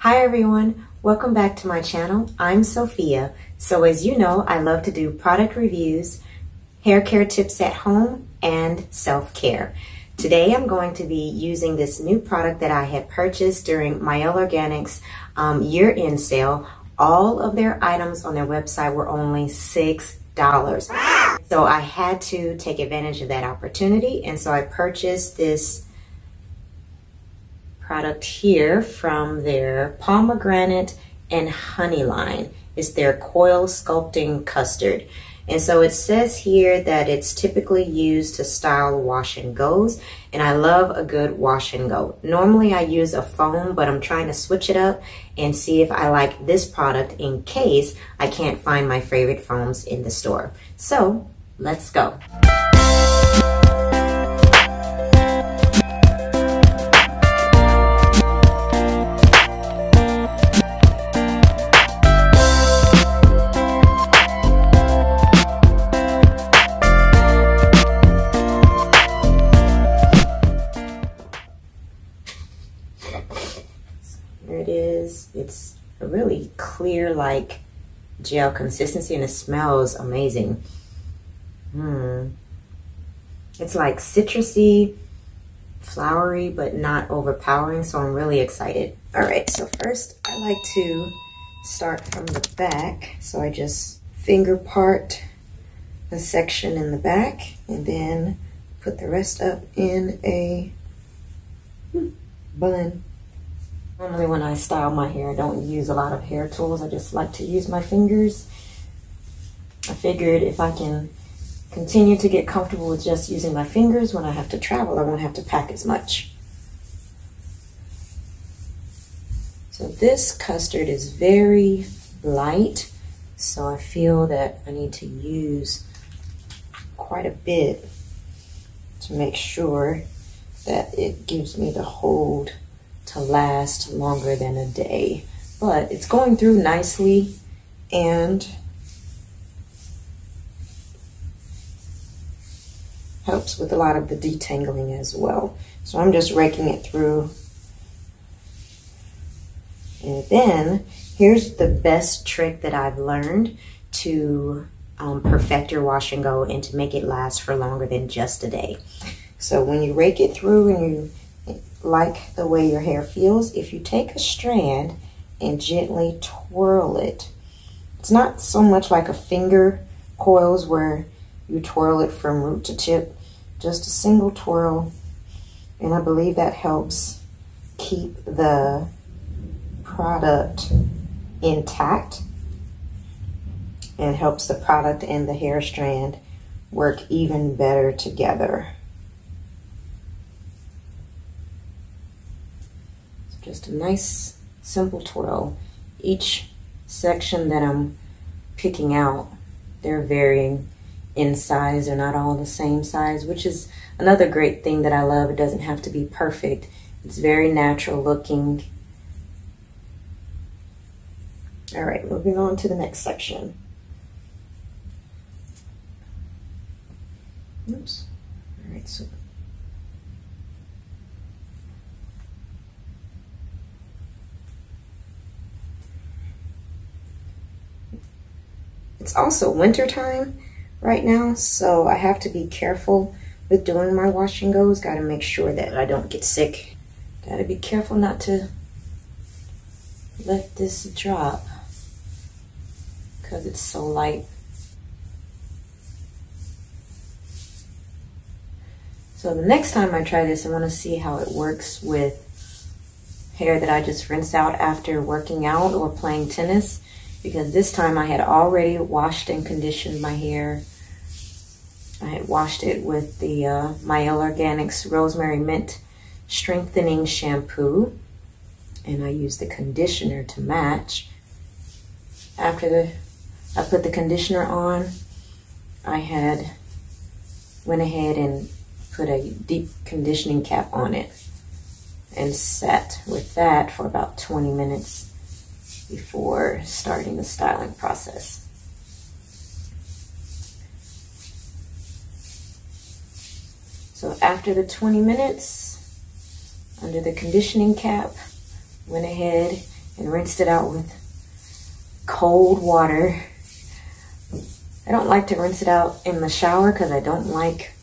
Hi everyone, welcome back to my channel. I'm Sophia. So as you know, I love to do product reviews, hair care tips at home, and self-care. Today I'm going to be using this new product that I had purchased during Mielle Organics year-end sale. All of their items on their website were only $6. So I had to take advantage of that opportunity, and so I purchased this product here from their Pomegranate and Honey line. It's their Coil Sculpting Custard. And so it says here that it's typically used to style wash and goes, and I love a good wash and go. Normally I use a foam, but I'm trying to switch it up and see if I like this product in case I can't find my favorite foams in the store. So let's go. There it is. It's a really clear, like gel consistency, and it smells amazing. It's like citrusy, flowery, but not overpowering, so I'm really excited. All right, so first I like to start from the back. So I just finger part a section in the back and then put the rest up in a bun. Normally when I style my hair, I don't use a lot of hair tools. I just like to use my fingers. I figured if I can continue to get comfortable with just using my fingers, when I have to travel, I won't have to pack as much. So this custard is very light, so I feel that I need to use quite a bit to make sure that it gives me the hold to last longer than a day. But it's going through nicely and helps with a lot of the detangling as well. So I'm just raking it through. And then here's the best trick that I've learned to perfect your wash and go and to make it last for longer than just a day. So when you rake it through and you like the way your hair feels, if you take a strand and gently twirl it, it's not so much like a finger coils where you twirl it from root to tip, just a single twirl, and I believe that helps keep the product intact and helps the product and the hair strand work even better together. Just a nice simple twirl. Each section that I'm picking out, they're varying in size. They're not all the same size, which is another great thing that I love. It doesn't have to be perfect. It's very natural looking. All right, moving on to the next section. Oops. All right, so it's also winter time right now, so I have to be careful with doing my wash and goes. Got to make sure that I don't get sick. Got to be careful not to let this drop because it's so light. So the next time I try this, I want to see how it works with hair that I just rinsed out after working out or playing tennis. Because this time I had already washed and conditioned my hair. I had washed it with the Mielle Organics Rosemary Mint Strengthening Shampoo. And I used the conditioner to match. After I put the conditioner on, I went ahead and put a deep conditioning cap on it and sat with that for about 20 minutes before starting the styling process. So after the 20 minutes, under the conditioning cap, went ahead and rinsed it out with cold water. I don't like to rinse it out in the shower because I don't like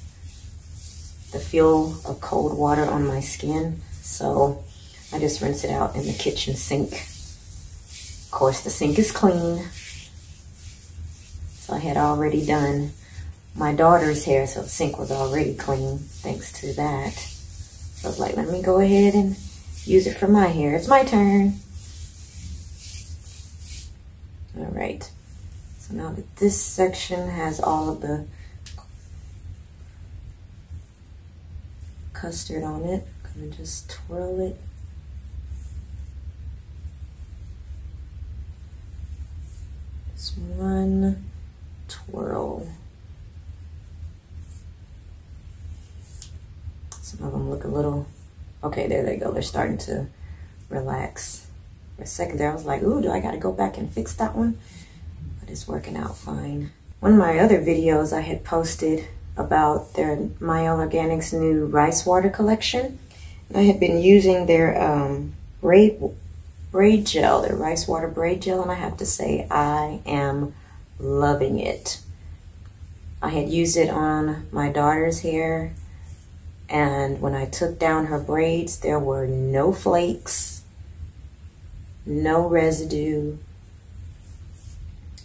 the feel of cold water on my skin. So I just rinse it out in the kitchen sink. Of course, the sink is clean. So I had already done my daughter's hair, so the sink was already clean thanks to that. So I was like, let me go ahead and use it for my hair. It's my turn. All right. So now that this section has all of the custard on it, I'm gonna just twirl it. Just one twirl. Some of them look a little, okay, there they go. They're starting to relax. For a second there, I was like, ooh, do I gotta go back and fix that one? But it's working out fine. One of my other videos I had posted about their Mielle Organics new rice water collection. And I had been using their braid gel, their rice water braid gel, and I have to say I am loving it. I had used it on my daughter's hair, and when I took down her braids, there were no flakes, no residue.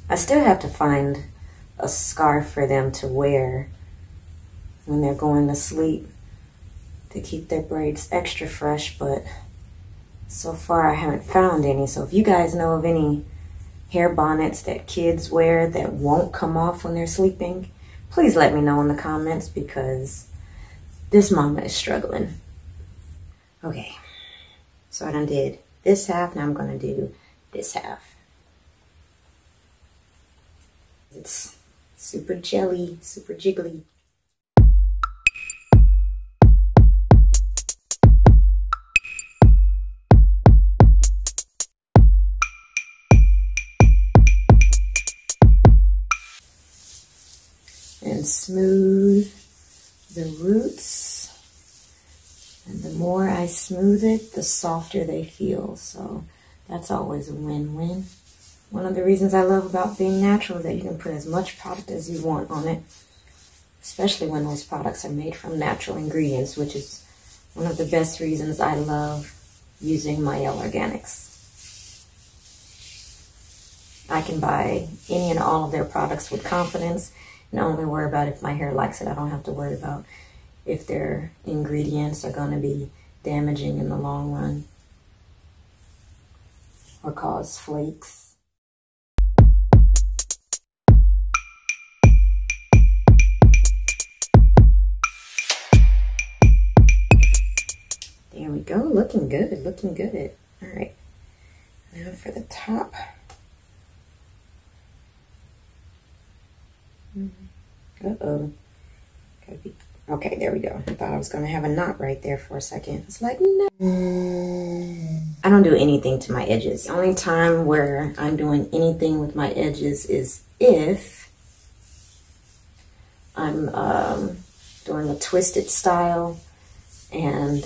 I still have to find a scarf for them to wear when they're going to sleep to keep their braids extra fresh, but so far I haven't found any. So if you guys know of any hair bonnets that kids wear that won't come off when they're sleeping, please let me know in the comments, because this mama is struggling. Okay, so I done did this half, now I'm gonna do this half. It's super jelly, super jiggly. And smooth the roots, and the more I smooth it, the softer they feel. So that's always a win-win. One of the reasons I love about being natural is that you can put as much product as you want on it, especially when those products are made from natural ingredients, which is one of the best reasons I love using Mielle Organics. I can buy any and all of their products with confidence and only worry about if my hair likes it. I don't have to worry about if their ingredients are going to be damaging in the long run or cause flakes. There we go, looking good, looking good. All right, now for the top. Uh-oh. Okay, there we go. I thought I was going to have a knot right there for a second. It's like, no. I don't do anything to my edges. The only time where I'm doing anything with my edges is if I'm doing a twisted style and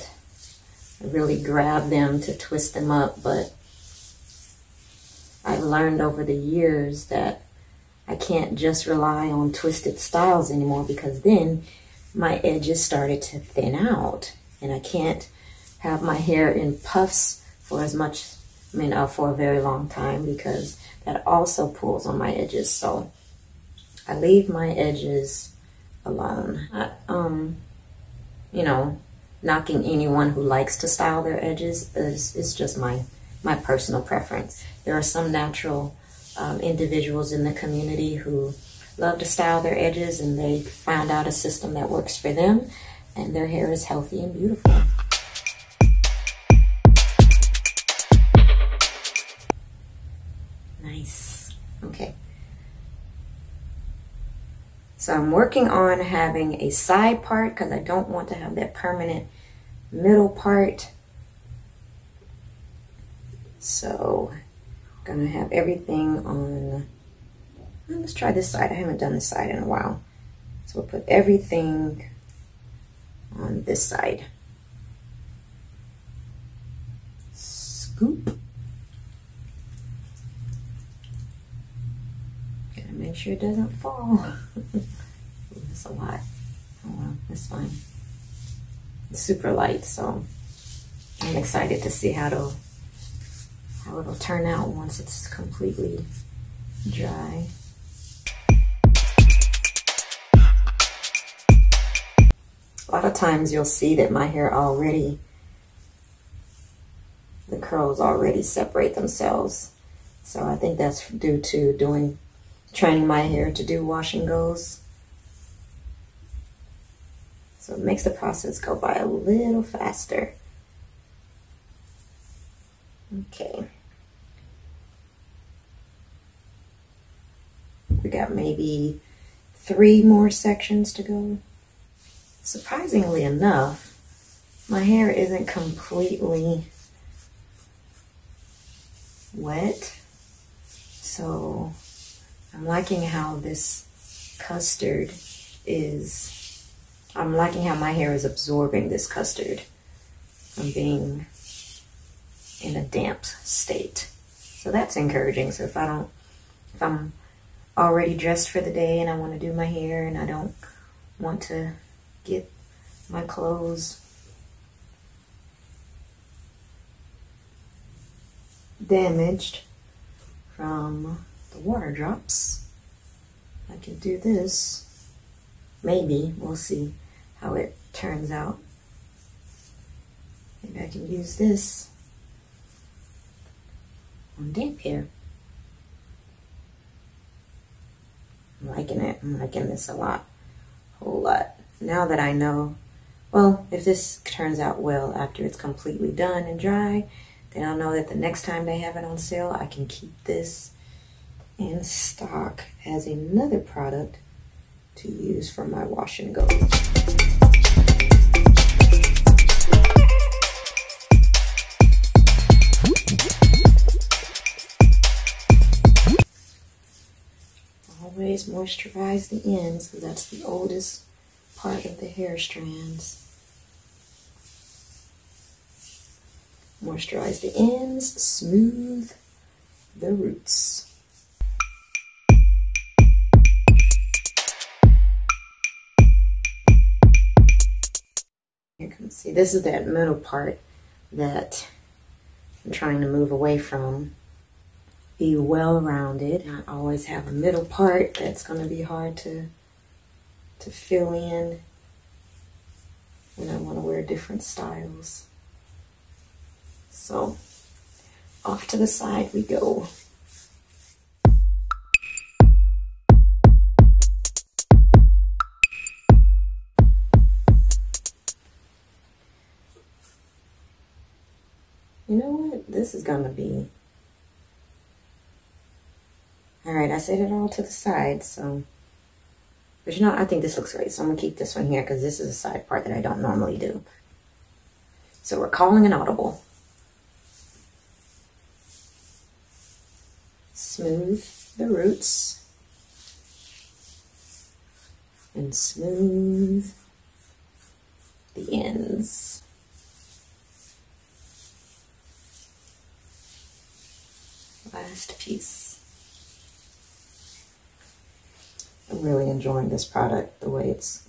I really grab them to twist them up. But I've learned over the years that I can't just rely on twisted styles anymore, because then my edges started to thin out and I can't have my hair in puffs for as much, for a very long time, because that also pulls on my edges. So I leave my edges alone. Knocking anyone who likes to style their edges is just my personal preference. There are some natural individuals in the community who love to style their edges, and they found out a system that works for them, and their hair is healthy and beautiful. Nice. Okay. So I'm working on having a side part because I don't want to have that permanent middle part. So gonna have everything on, let's try this side. I haven't done this side in a while. So we'll put everything on this side. Scoop. sure it doesn't fall. Ooh, that's a lot. Oh well, that's fine. It's super light, so I'm excited to see how it'll turn out once it's completely dry. A lot of times you'll see that my hair already, the curls already separate themselves. So I think that's due to training my hair to do wash and goes. So it makes the process go by a little faster. Okay. We got maybe 3 more sections to go. Surprisingly enough, my hair isn't completely wet. So I'm liking how this custard is, I'm liking how my hair is absorbing this custard from being in a damp state. So that's encouraging. So if I'm already dressed for the day and I want to do my hair and I don't want to get my clothes damaged from the water drops, I can do this. Maybe, we'll see how it turns out. Maybe I can use this on damp hair. I'm liking it. I'm liking this a lot. Whole lot. Now that I know, well, if this turns out well after it's completely done and dry, then I'll know that the next time they have it on sale, I can keep this in stock as another product to use for my wash and go. Always moisturize the ends, because that's the oldest part of the hair strands. Moisturize the ends, smooth the roots. Here comes, see, this is that middle part that I'm trying to move away from. Be well-rounded. Not always have a middle part that's going to be hard to fill in when I want to wear different styles. So off to the side we go. You know what? This is gonna be... Alright, I set it all to the side, so... But you know, I think this looks great, so I'm gonna keep this one here because this is a side part that I don't normally do. So we're calling an audible. Smooth the roots. And smooth the ends. Last piece. I'm really enjoying this product, the way it's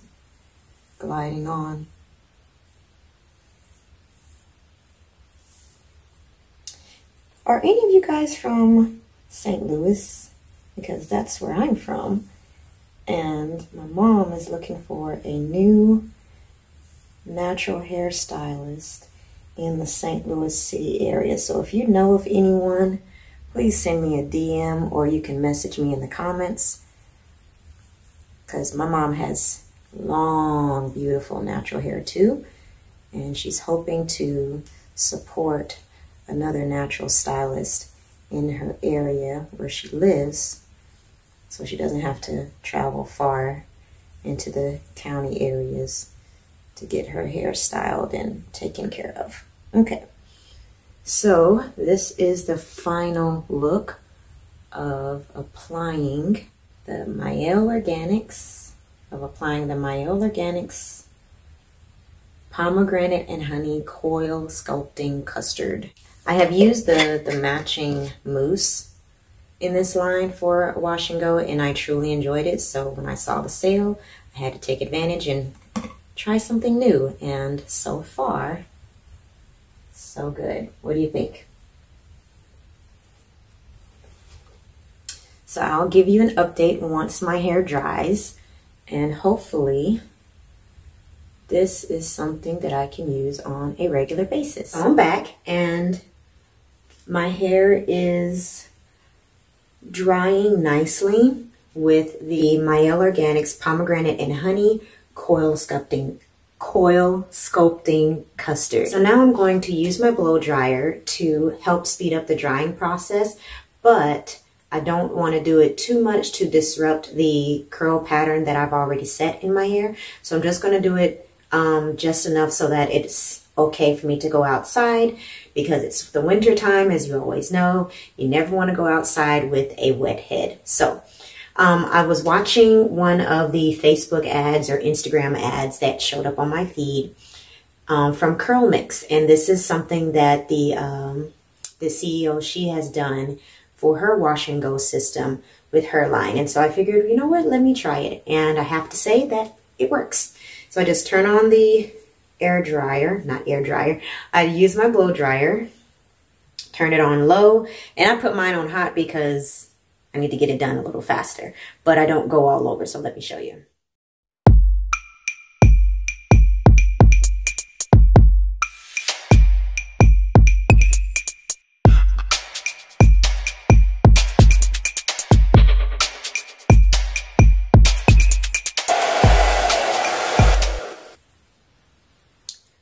gliding on. Are any of you guys from St. Louis? Because that's where I'm from. And my mom is looking for a new natural hairstylist in the St. Louis city area. So if you know of anyone, please send me a DM or you can message me in the comments. Because my mom has long, beautiful natural hair too. And she's hoping to support another natural stylist in her area where she lives, so she doesn't have to travel far into the county areas to get her hair styled and taken care of. Okay, so this is the final look of applying the Mielle Organics, Pomegranate and Honey Coil Sculpting Custard. I have used the matching mousse in this line for wash and go, and I truly enjoyed it. So when I saw the sale, I had to take advantage and try something new, and so far, so good. What do you think? So I'll give you an update once my hair dries, and hopefully this is something that I can use on a regular basis. So I'm back, and my hair is drying nicely with the Mielle Organics Pomegranate and Honey Coil Sculpting Custard. So now I'm going to use my blow dryer to help speed up the drying process, but I don't want to do it too much to disrupt the curl pattern that I've already set in my hair. So I'm just going to do it just enough so that it's okay for me to go outside, because it's the winter time, as you always know. You never want to go outside with a wet head. So I was watching one of the Facebook ads or Instagram ads that showed up on my feed from Curl Mix, and this is something that the CEO, she has done for her wash and go system with her line. And so I figured, you know what, let me try it. And I have to say that it works. So I just turn on the I use my blow dryer, turn it on low, and I put mine on hot because I need to get it done a little faster, but I don't go all over. So let me show you.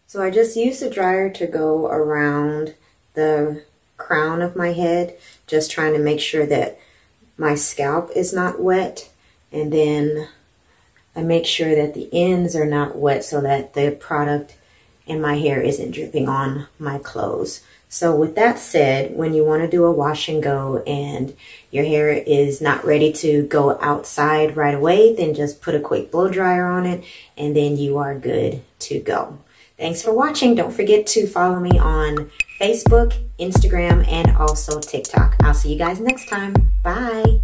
So I just use the dryer to go around the crown of my head, just trying to make sure that my scalp is not wet. And then I make sure that the ends are not wet so that the product in my hair isn't dripping on my clothes. So with that said, when you want to do a wash and go and your hair is not ready to go outside right away, then just put a quick blow dryer on it, and then you are good to go. Thanks for watching. Don't forget to follow me on Facebook, Instagram, and also TikTok. I'll see you guys next time. Bye.